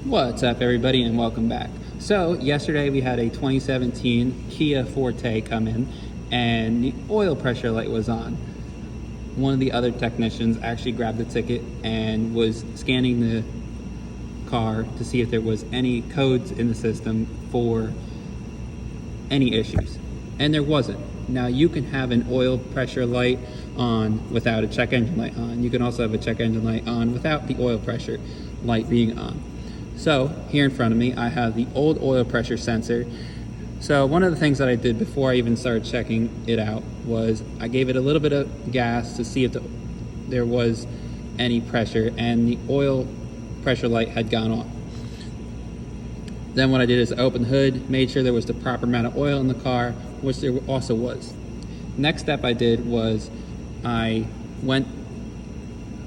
What's up, everybody, and welcome back. So yesterday we had a 2017 Kia Forte come in and the oil pressure light was on. One of the other technicians actually grabbed the ticket and was scanning the car to see if there was any codes in the system for any issues, and there wasn't. Now, you can have an oil pressure light on without a check engine light on. You can also have a check engine light on without the oil pressure light being on. So here in front of me, I have the old oil pressure sensor. So one of the things that I did before I even started checking it out was I gave it a little bit of gas to see if there was any pressure, and the oil pressure light had gone off. Then what I did is I opened the hood, made sure there was the proper amount of oil in the car, which there also was. Next step I did was I went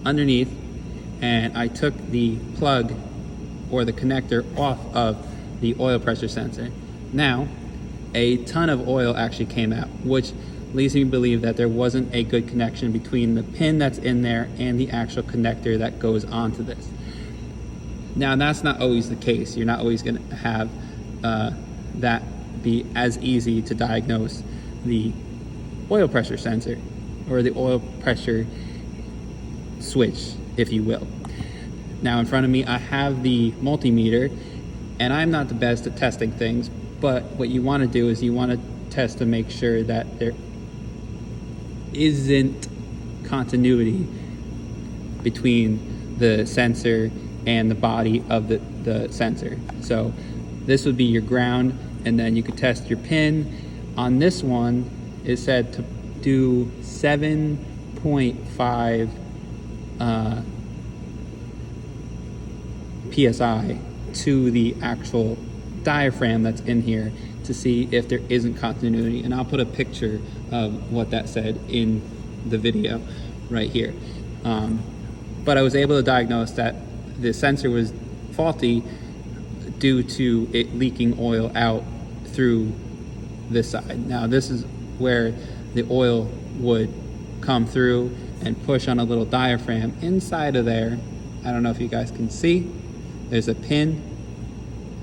underneath and I took the plug or the connector off of the oil pressure sensor. Now, a ton of oil actually came out, which leads me to believe that there wasn't a good connection between the pin that's in there and the actual connector that goes onto this. Now, that's not always the case. You're not always going to have that be as easy to diagnose the oil pressure sensor or the oil pressure switch, if you will. Now in front of me, I have the multimeter, and I'm not the best at testing things, but what you want to do is you want to test to make sure that there isn't continuity between the sensor and the body of the sensor. So this would be your ground, and then you could test your pin. On this one, it said to do 7.5 PSI to the actual diaphragm that's in here to see if there isn't continuity. And I'll put a picture of what that said in the video right here. But I was able to diagnose that the sensor was faulty due to it leaking oil out through this side. Now this is where the oil would come through and push on a little diaphragm inside of there. I don't know if you guys can see. There's a pin,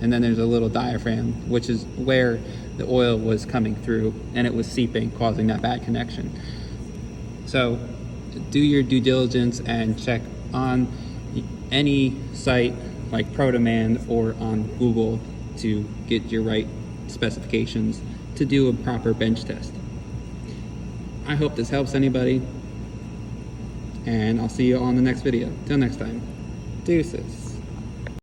and then there's a little diaphragm, which is where the oil was coming through, and it was seeping, causing that bad connection. So do your due diligence and check on any site like ProDemand or on Google to get your right specifications to do a proper bench test. I hope this helps anybody, and I'll see you on the next video. Till next time, deuces.